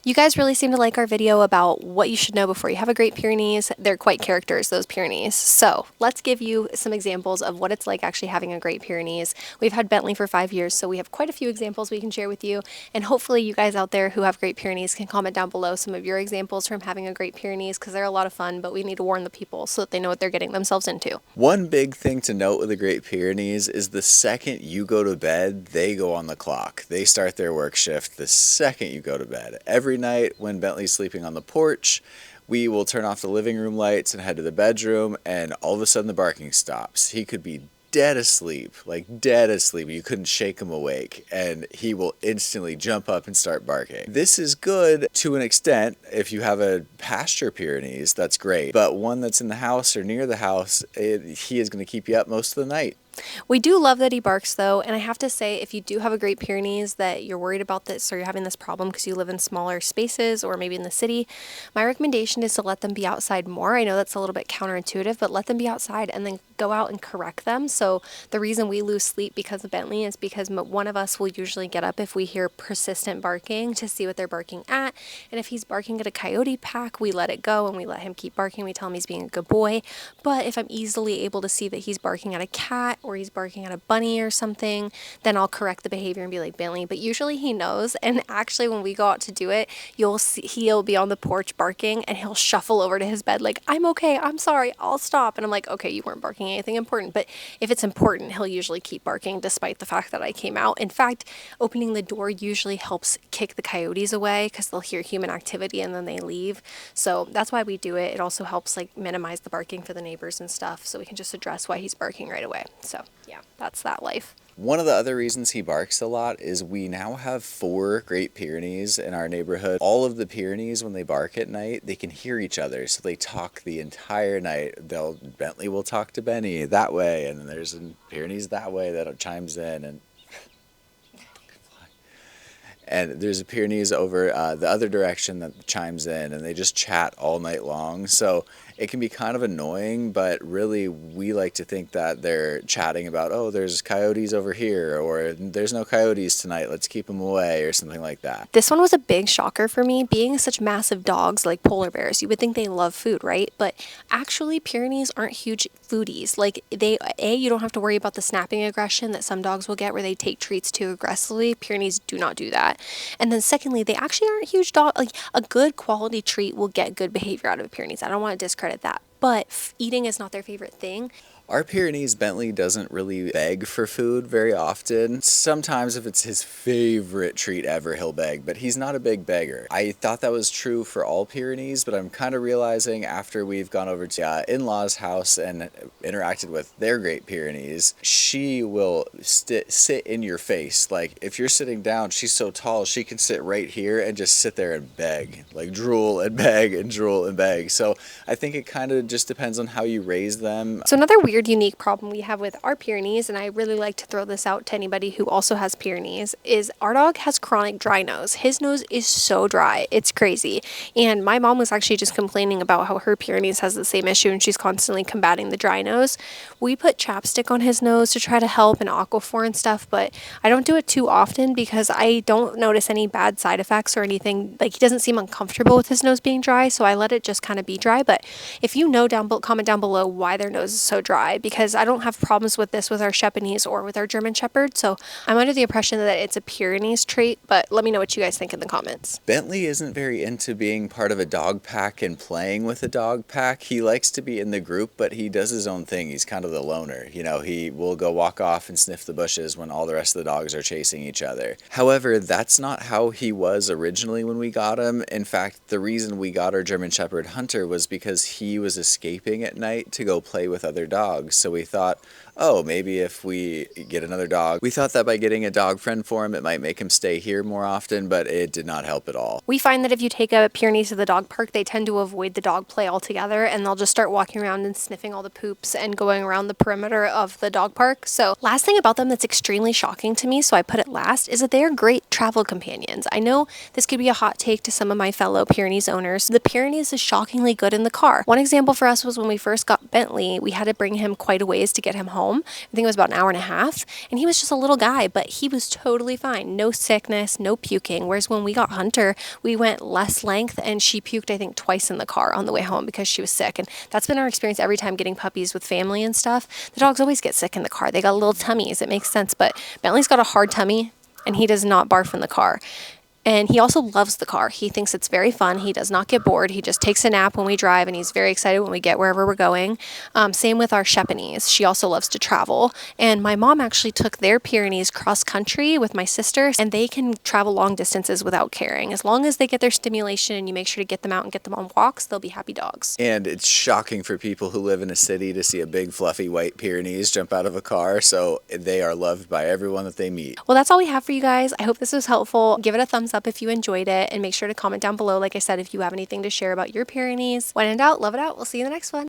You guys really seem to like our video about what you should know before you have a Great Pyrenees. They're quite characters, those Pyrenees. So let's give you some examples of what it's like actually having a Great Pyrenees. We've had Bentley for 5 years, so we have quite a few examples we can share with you. And hopefully you guys out there who have Great Pyrenees can comment down below some of your examples from having a Great Pyrenees, because they're a lot of fun, but we need to warn the people so that they know what they're getting themselves into. One big thing to note with the Great Pyrenees is the second you go to bed, they go on the clock. They start their work shift the second you go to bed. Every night when Bentley's sleeping on the porch, we will turn off the living room lights and head to the bedroom, and all of a sudden the barking stops. He could be dead asleep, like dead asleep. You couldn't shake him awake, and he will instantly jump up and start barking. This is good to an extent. If you have a pasture Pyrenees, that's great, but one that's in the house or near the house, he is going to keep you up most of the night. We do love that he barks though, and I have to say, if you do have a Great Pyrenees that you're worried about this or you're having this problem because you live in smaller spaces or maybe in the city, my recommendation is to let them be outside more. I know that's a little bit counterintuitive, but let them be outside and then go out and correct them. So the reason we lose sleep because of Bentley is because one of us will usually get up if we hear persistent barking to see what they're barking at, and if he's barking at a coyote pack, we let it go and we let him keep barking. We tell him he's being a good boy. But if I'm easily able to see that he's barking at a cat or he's barking at a bunny or something, then I'll correct the behavior and be like, Bentley. But usually he knows, and actually when we go out to do it, you'll see he'll be on the porch barking and he'll shuffle over to his bed like, I'm okay, I'm sorry, I'll stop. And I'm like, okay, you weren't barking anything important. But if it's important, he'll usually keep barking despite the fact that I came out. In fact, opening the door usually helps kick the coyotes away because they'll hear human activity and then they leave. So that's why we do it. It also helps like minimize the barking for the neighbors and stuff, so we can just address why he's barking right away. So yeah, that's that life. One of the other reasons he barks a lot is we now have 4 Great Pyrenees in our neighborhood. All of the Pyrenees, when they bark at night, they can hear each other, so they talk the entire night. Bentley will talk to Benny that way, and then there's a Pyrenees that way that chimes in, and there's a Pyrenees over the other direction that chimes in, and they just chat all night long. So it can be kind of annoying, but really we like to think that they're chatting about, oh, there's coyotes over here, or there's no coyotes tonight, let's keep them away, or something like that. This one was a big shocker for me. Being such massive dogs like polar bears, you would think they love food, right? But actually Pyrenees aren't huge foodies. Like you don't have to worry about the snapping aggression that some dogs will get where they take treats too aggressively. Pyrenees do not do that. And then secondly, they actually aren't huge dogs. Like a good quality treat will get good behavior out of a Pyrenees. I don't want to discredit that, but eating is not their favorite thing. Our Pyrenees, Bentley doesn't really beg for food very often. Sometimes if it's his favorite treat ever, he'll beg, but he's not a big beggar. I thought that was true for all Pyrenees, but I'm kind of realizing after we've gone over to in-laws' house and interacted with their Great Pyrenees, she will sit in your face. Like if you're sitting down, she's so tall, she can sit right here and just sit there and beg, like drool and beg and drool and beg. So I think it kind of just depends on how you raise them. So another weird unique problem we have with our Pyrenees, and I really like to throw this out to anybody who also has Pyrenees, is our dog has chronic dry nose. His nose is so dry, it's crazy. And my mom was actually just complaining about how her Pyrenees has the same issue and she's constantly combating the dry nose. We put chapstick on his nose to try to help and Aquaphor and stuff, but I don't do it too often because I don't notice any bad side effects or anything. Like he doesn't seem uncomfortable with his nose being dry, so I let it just kind of be dry. But if you know, comment down below why their nose is so dry, because I don't have problems with this with our Chepanese or with our German Shepherd, so I'm under the impression that it's a Pyrenees trait, but let me know what you guys think in the comments. Bentley isn't very into being part of a dog pack and playing with a dog pack. He likes to be in the group, but he does his own thing. He's kind of the loner. You know, he will go walk off and sniff the bushes when all the rest of the dogs are chasing each other. However, that's not how he was originally when we got him. In fact, the reason we got our German Shepherd Hunter was because he was escaping at night to go play with other dogs. So we thought, oh, maybe if we get another dog. We thought that by getting a dog friend for him, it might make him stay here more often, but it did not help at all. We find that if you take a Pyrenees to the dog park, they tend to avoid the dog play altogether, and they'll just start walking around and sniffing all the poops and going around the perimeter of the dog park. So last thing about them that's extremely shocking to me, so I put it last, is that they are great travel companions. I know this could be a hot take to some of my fellow Pyrenees owners. The Pyrenees is shockingly good in the car. One example for us was when we first got Bentley, we had to bring him quite a ways to get him home. home. I think it was about an hour and a half, and he was just a little guy, but he was totally fine. No sickness, no puking. Whereas when we got Hunter, we went less length, and she puked, I think, twice in the car on the way home because she was sick. And that's been our experience every time getting puppies with family and stuff. The dogs always get sick in the car. They got little tummies. It makes sense, but Bentley's got a hard tummy, and he does not barf in the car. And he also loves the car. He thinks it's very fun. He does not get bored. He just takes a nap when we drive, and he's very excited when we get wherever we're going. Same with our Chepanese. She also loves to travel. And my mom actually took their Pyrenees cross country with my sister, and they can travel long distances without caring. As long as they get their stimulation and you make sure to get them out and get them on walks, they'll be happy dogs. And it's shocking for people who live in a city to see a big fluffy white Pyrenees jump out of a car. So they are loved by everyone that they meet. Well, that's all we have for you guys. I hope this was helpful. Give it a thumbs up if you enjoyed it, and make sure to comment down below, like I said, if you have anything to share about your Pyrenees. When in doubt, love it out. We'll see you in the next one.